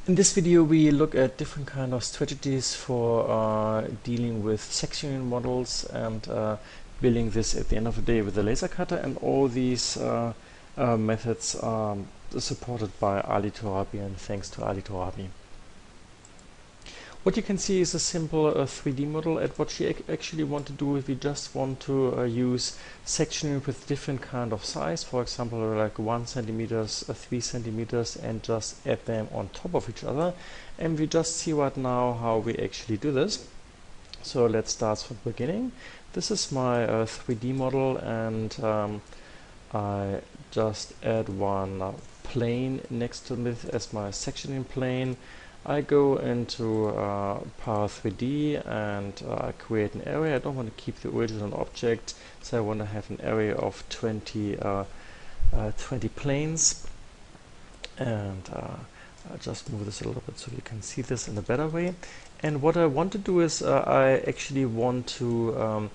In this video we look at different kind of strategies for dealing with sectioning models and building this at the end of the day with the laser cutter, and all these methods are supported by Ali Torabi, and thanks to Ali Torabi. What you can see is a simple 3D model. And what she actually want to do is we just want to use sectioning with different kind of size, for example like 1 centimeters, 3 centimeters, and just add them on top of each other. And we just see right now how we actually do this. So let's start from the beginning. This is my 3D model, and I just add one plane next to it as my sectioning plane. I go into Power 3D and create an area. I don't want to keep the original object, so I want to have an area of 20 planes. And I'll just move this a little bit so you can see this in a better way. And what I want to do is I actually want to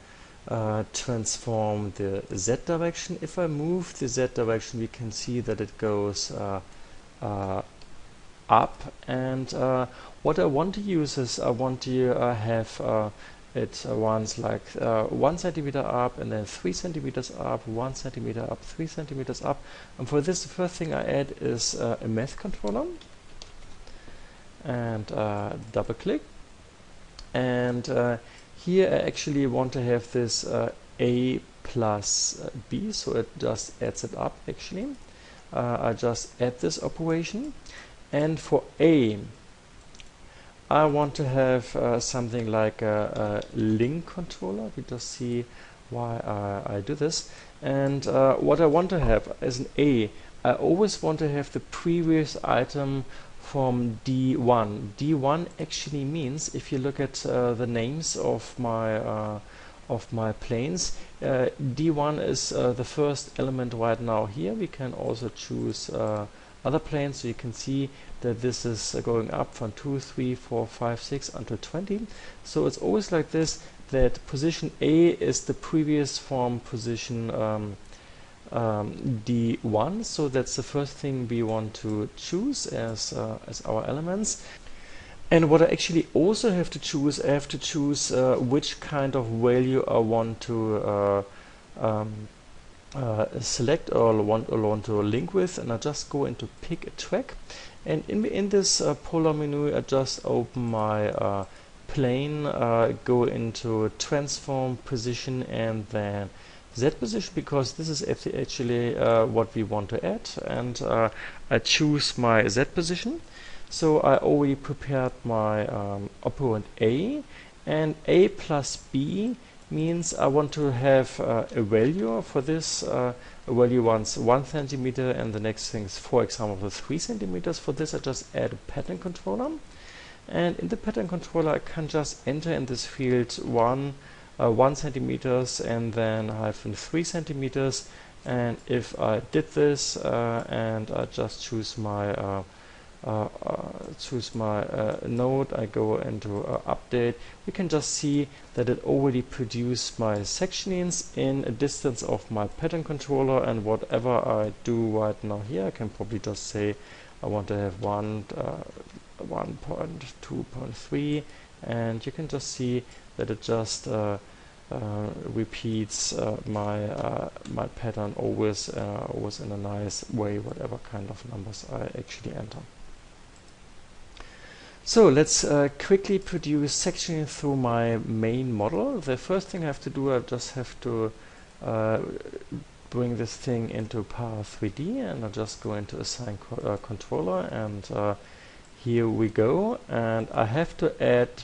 transform the Z direction. If I move the Z direction, we can see that it goes up, and what I want to use is I want to have it runs like 1 centimeter up, and then 3 centimeters up, 1 centimeter up, 3 centimeters up. And for this, the first thing I add is a math controller, and double click, and here I actually want to have this A plus B, so it just adds it up actually. I just add this operation. And for A, I want to have something like a link controller. We just see why I do this. And what I want to have as an A, I always want to have the previous item from D1. D1 actually means, if you look at the names of my planes, D1 is the first element right now here. We can also choose other planes, so you can see that this is going up from 2, 3, 4, 5, 6 until 20. So it's always like this, that position A is the previous from position D1. So that's the first thing we want to choose as our elements. And what I actually also have to choose, I have to choose which kind of value I want to select or want to link with, and I just go into pick a track, and in this polar menu I just open my plane, go into transform position and then Z position, because this is actually what we want to add, and I choose my Z position. So I already prepared my operand A, and A plus B means I want to have a value for this. A value wants 1 centimeter, and the next thing is, for example, 3 centimeters. For this I just add a pattern controller, and in the pattern controller I can just enter in this field 1 centimeters, and then I have 3 centimeters. And if I did this and I just choose my node, I go into update, we can just see that it already produced my sectionings in a distance of my pattern controller. And whatever I do right now here, I can probably just say I want to have 1.2.3, and you can just see that it just repeats my pattern always in a nice way, whatever kind of numbers I actually enter. So let's quickly produce sectioning through my main model. The first thing I have to do, I just have to bring this thing into Power 3D, and I'll just go into assign controller, and here we go. And I have to add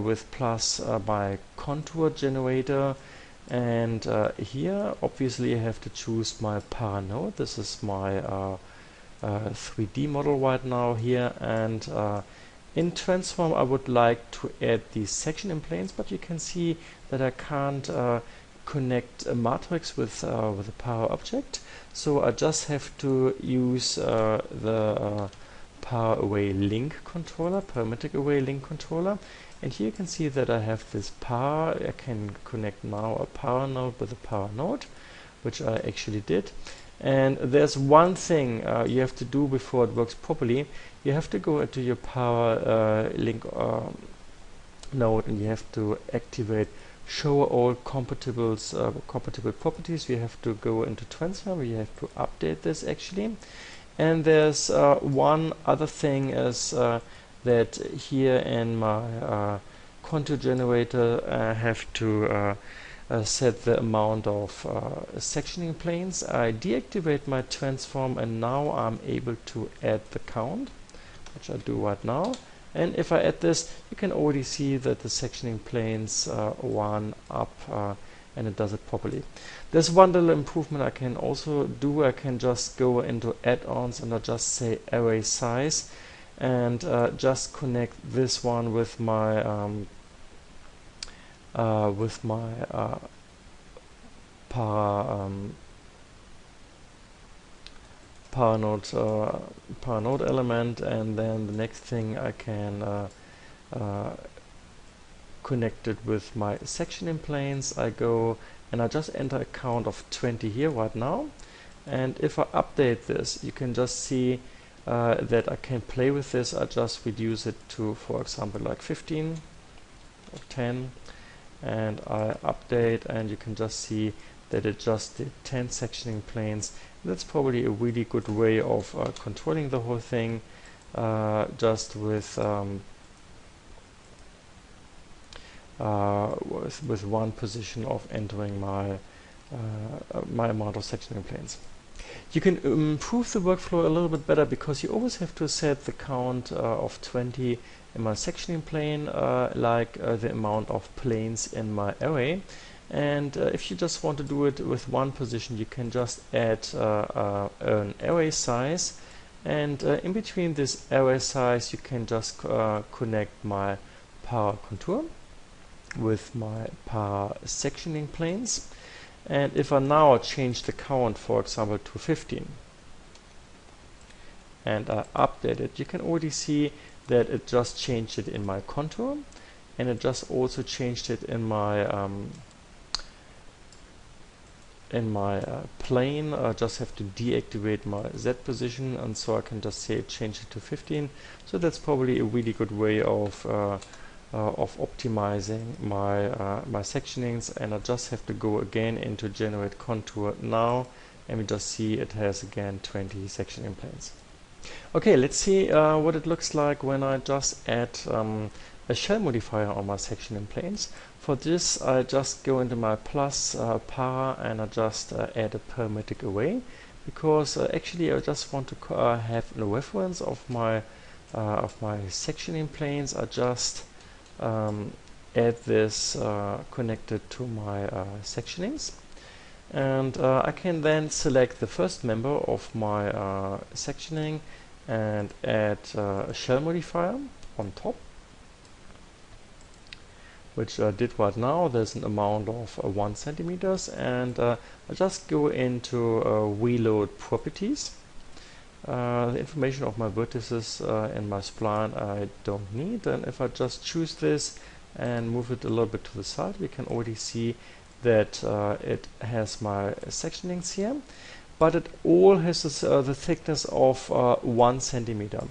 with plus my contour generator, and here obviously I have to choose my para node. This is my 3D model right now here, and in transform I would like to add these sectioning planes, but you can see that I can't connect a matrix with a power object, so I just have to use the power array link controller, parametric array link controller. And here you can see that I have this power. I can connect now a power node with a power node, which I actually did. And there's one thing you have to do before it works properly. You have to go into your power link node, and you have to activate show all compatible properties. You have to go into transfer. You have to update this actually. And there's one other thing is that here in my contour generator I have to set the amount of sectioning planes. I deactivate my transform, and now I'm able to add the count, which I do right now. And if I add this, you can already see that the sectioning planes one up and it does it properly. There's one little improvement I can also do. I can just go into add-ons and I just say array size, and just connect this one with my paranode element, and then the next thing I can connect it with my sectioning planes. I go and I just enter a count of 20 here right now, and if I update this, you can just see that I can play with this. I just reduce it to, for example, like 15 or 10, and I update, and you can just see that it just did 10 sectioning planes. That's probably a really good way of controlling the whole thing, just with one position of entering my my amount of sectioning planes. You can improve the workflow a little bit better, because you always have to set the count of 20 in my sectioning plane, like the amount of planes in my array. And if you just want to do it with one position, you can just add an array size, and in between this array size you can just connect my power contour with my power sectioning planes. And if I now change the count, for example, to 15, and I update it, you can already see that it just changed it in my contour, and it just also changed it in my plane. I just have to deactivate my Z position, and so I can just say change it to 15. So that's probably a really good way of optimizing my my sectionings. And I just have to go again into generate contour now, and we just see it has again 20 sectioning planes. Okay, let's see what it looks like when I just add a shell modifier on my sectioning planes. For this, I just go into my plus power, and I just add a parametric array, because actually I just want to have a reference of my sectioning planes. I just add this connected to my sectionings, and I can then select the first member of my sectioning and add a shell modifier on top, which I did right now. There's an amount of 1 centimeters, and I just go into reload properties. The information of my vertices in my spline I don't need, and if I just choose this and move it a little bit to the side, we can already see that it has my sectionings here, but it all has this, the thickness of 1 centimeter.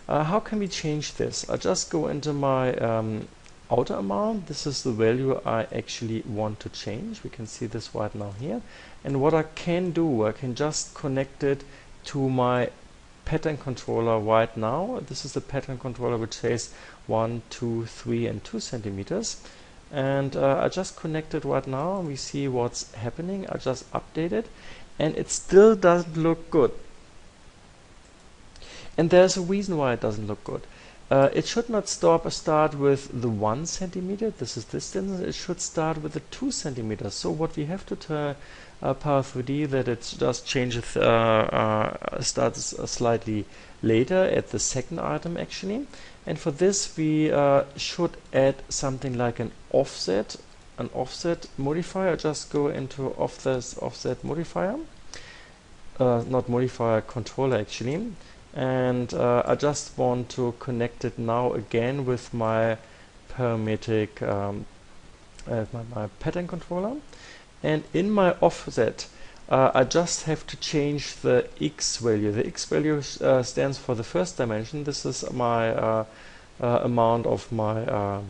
How can we change this? I just go into my outer amount. This is the value I actually want to change. We can see this right now here, and what I can do, I can just connect it to my pattern controller right now. This is the pattern controller which says 1, 2, 3 and 2 centimeters, and I just connect it right now, and we see what's happening. I just update it, and it still doesn't look good, and there's a reason why it doesn't look good. It should not start with the 1 centimeter, this is distance. It should start with the 2 centimeters. So what we have to tell Power 3D that it just changes, starts slightly later at the second item actually. And for this we should add something like an offset modifier. Just go into offset modifier, not modifier, controller actually. And I just want to connect it now again with my parametric my pattern controller, and in my offset I just have to change the x value. The x value stands for the first dimension. This is my amount of my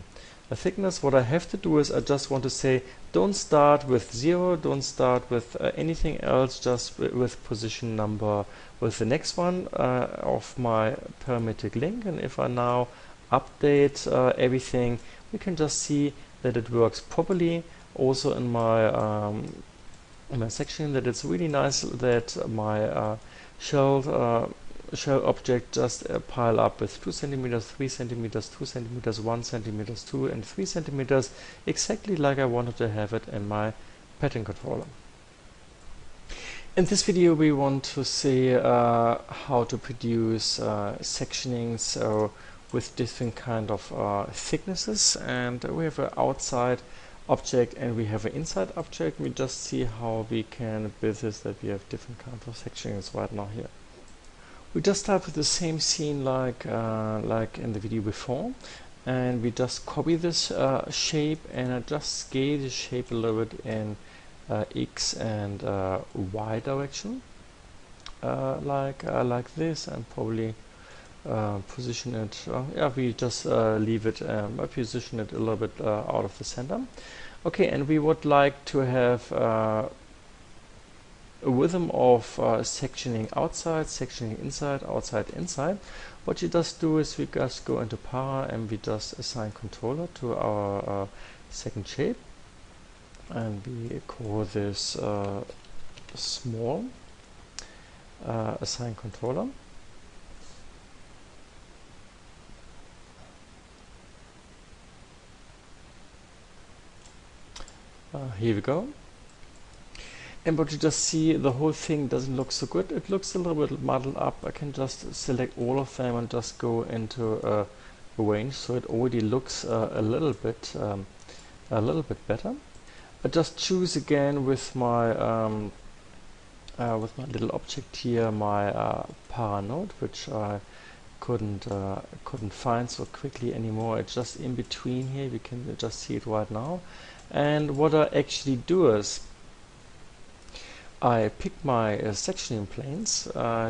thickness. What I have to do is I just want to say don't start with 0, don't start with anything else, just with position number with the next one of my parametric link. And if I now update everything, we can just see that it works properly. Also in my section, that it's really nice that my shell object just pile up with 2 centimeters, 3 centimeters, 2 centimeters, 1 centimeters, 2 and 3 centimeters, exactly like I wanted to have it in my pattern controller. In this video we want to see how to produce sectionings with different kind of thicknesses, and we have an outside object and we have an inside object. We just see how we can build this, that we have different kinds of sectionings right now here. We just start with the same scene like in the video before, and we just copy this shape, and I just scale the shape a little bit in x and y direction, like this, and probably position it. Yeah, we just leave it. Position it a little bit out of the center. Okay, and we would like to have a rhythm of sectioning outside, sectioning inside, outside, inside. What you just do is we just go into para and we just assign controller to our second shape, and we call this small assign controller. Here we go. And what you just see, the whole thing doesn't look so good. It looks a little bit muddled up. I can just select all of them and just go into a range, so it already looks a little bit better. I just choose again with my little object here, my para node, which I couldn't find so quickly anymore. It's just in between here. We can just see it right now. And what I actually do is I pick my sectioning planes.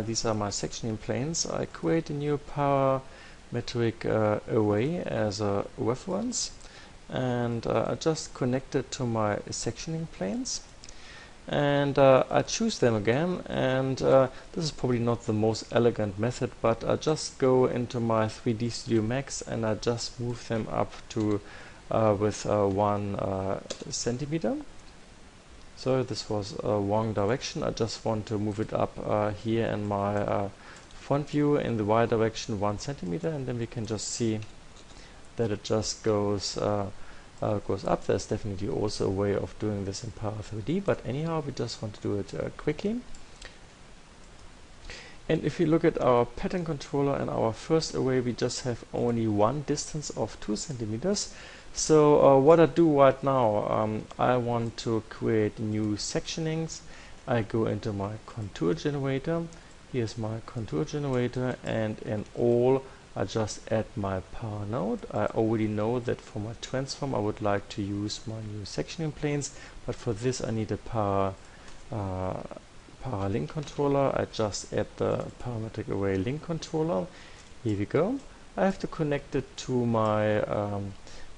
These are my sectioning planes. I create a new parametric array as a reference, and I just connect it to my sectioning planes, and I choose them again. And this is probably not the most elegant method, but I just go into my 3D Studio Max and I just move them up to with 1 centimeter. So this was a wrong direction. I just want to move it up here in my front view in the y direction 1 centimeter, and then we can just see that it just goes up. There's definitely also a way of doing this in Para 3D, but anyhow we just want to do it quickly. And if you look at our pattern controller and our first array, we just have only one distance of 2 centimeters. So what I do right now, I want to create new sectionings. I go into my contour generator. Here's my contour generator, and in all I just add my para node. I already know that for my transform I would like to use my new sectioning planes, but for this I need a para link controller. I just add the parametric array link controller. Here we go. I have to connect it to my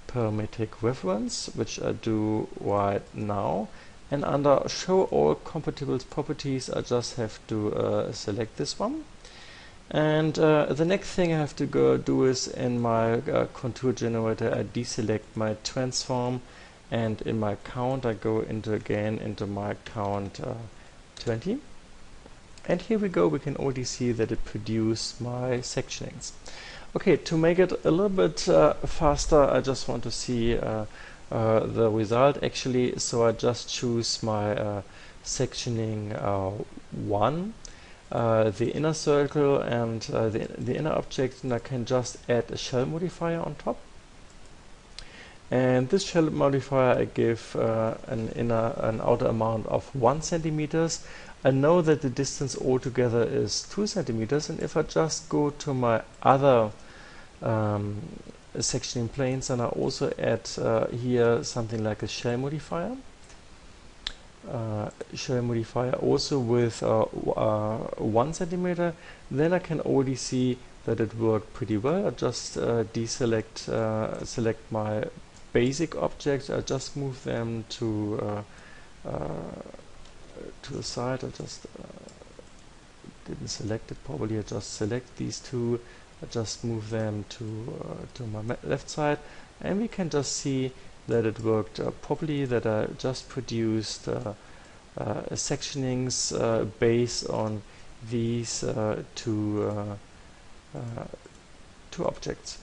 parametric reference, which I do right now, and under show all compatible properties I just have to select this one. And the next thing I have to go do is in my contour generator I deselect my transform, and in my count I go into my count 20, and here we go. We can already see that it produced my sectionings. Okay, to make it a little bit faster, I just want to see the result actually. So I just choose my sectioning 1, the inner circle and the inner object, and I can just add a shell modifier on top. And this shell modifier I give an outer amount of 1 centimeters. I know that the distance altogether is 2 centimeters, and if I just go to my other sectioning planes, and I also add here something like a shell modifier, shell modifier also with 1 centimeter, then I can already see that it worked pretty well. I just deselect select my basic objects. I just move them to the side. I just didn't select it properly. I just select these two. I just move them to my left side, and we can just see that it worked properly. That I just produced sectionings based on these two objects.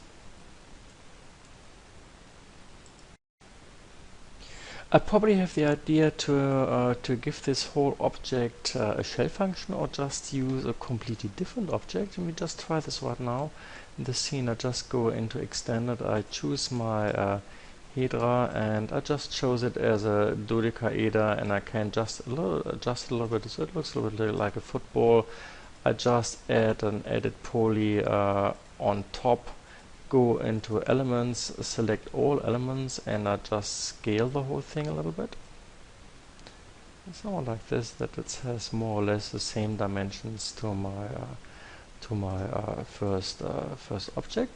I probably have the idea to give this whole object a shell function, or just use a completely different object, and we just try this right now. In the scene, I just go into extended, I choose my Hydra, and I just chose it as a dodecahedra, and I can just adjust a little bit so it looks a little bit like a football. I just add an edit poly on top, go into elements, select all elements, and I just scale the whole thing a little bit. Something like this, that it has more or less the same dimensions to my first object.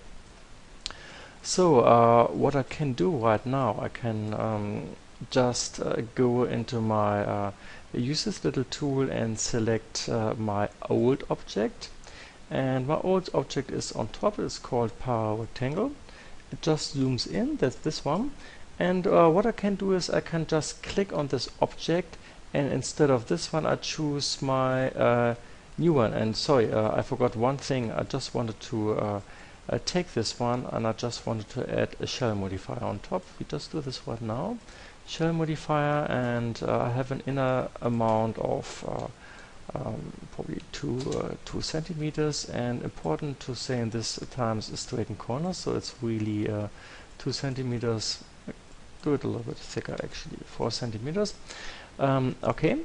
So what I can do right now, I can just go into my use this little tool and select my old object, and my old object is on top. It's called para-rectangle. It just zooms in, that's this one, and what I can do is I can just click on this object, and instead of this one I choose my new one. And sorry, I forgot one thing. I just wanted to take this one, and I just wanted to add a shell modifier on top. We just do this right now. Shell modifier, and I have an inner amount of probably 2 centimeters, and important to say in this times straighten corners, so it's really 2 centimeters. Do it a little bit thicker, actually 4 centimeters. Okay.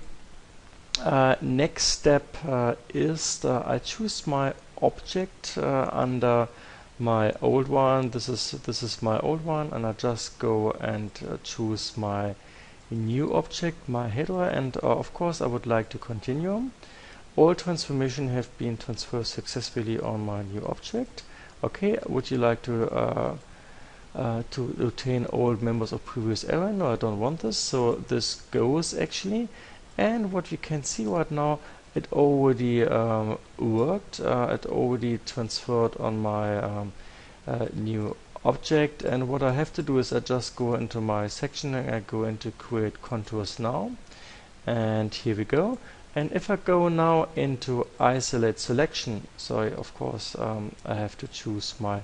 Next step is I choose my object under my old one. This is my old one, and I just go and choose my new object, my Hydra, and of course I would like to continue. All transformation have been transferred successfully on my new object. Okay, would you like to retain all members of previous era? No, I don't want this, so this goes actually. And what we can see right now, it already worked. It already transferred on my new object, and what I have to do is I just go into my section and I go into create contours now, and here we go. And if I go now into isolate selection, sorry, of course I have to choose my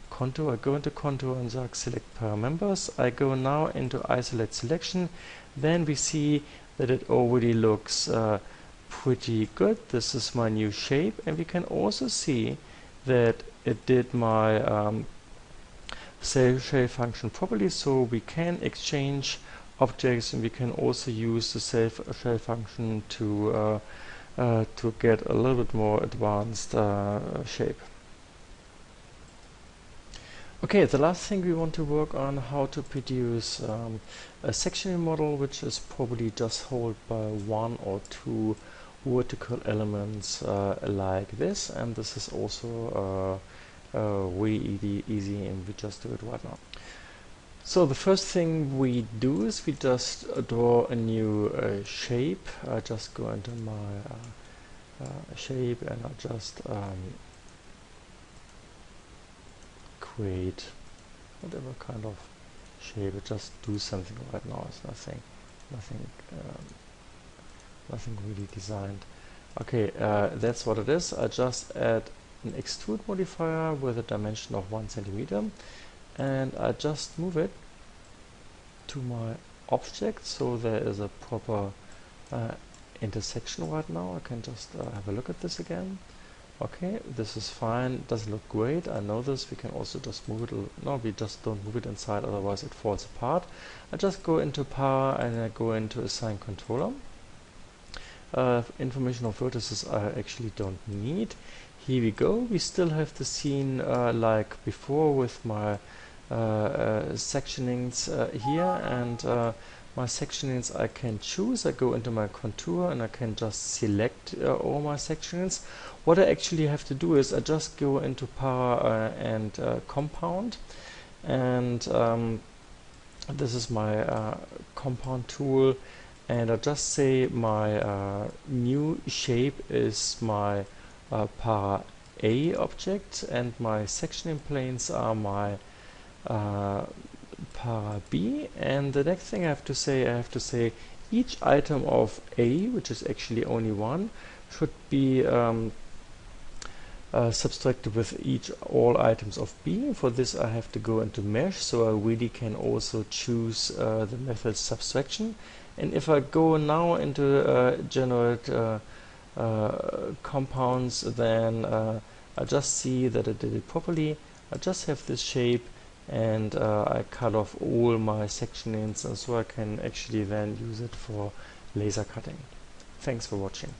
contour. I go into contour and select paramembers. I go now into isolate selection. Then we see that it already looks pretty good. This is my new shape, and we can also see that it did my shell function properly, so we can exchange objects, and we can also use the shell function to get a little bit more advanced shape. Okay, the last thing we want to work on, how to produce a sectioning model which is probably just held by 1 or 2 vertical elements like this, and this is also really easy, and we just do it right now. So the first thing we do is we just draw a new shape. I just go into my shape, and I just create whatever kind of shape. I just do something right now. It's nothing really designed. Okay, that's what it is. I just add an extrude modifier with a dimension of 1 centimeter, and I just move it to my object, so there is a proper intersection right now. I can just have a look at this again. Okay, this is fine, doesn't look great, I know this. We can also just move it, no, we just don't move it inside, otherwise it falls apart. I just go into power, and I go into assign controller. Information of vertices I actually don't need. Here we go. We still have the scene like before with my sectionings here, and my sectionings I can choose. I go into my contour and I can just select all my sectionings. What I actually have to do is I just go into para and compound, and this is my compound tool, and I just say my new shape is my para A object, and my sectioning planes are my para B. And the next thing I have to say each item of A, which is actually only one, should be subtracted with all items of B. For this I have to go into mesh, so I really can also choose the method subtraction. And if I go now into generate compounds, then I just see that I did it properly. I just have this shape, and I cut off all my sectionings, and so I can actually then use it for laser cutting. Thanks for watching.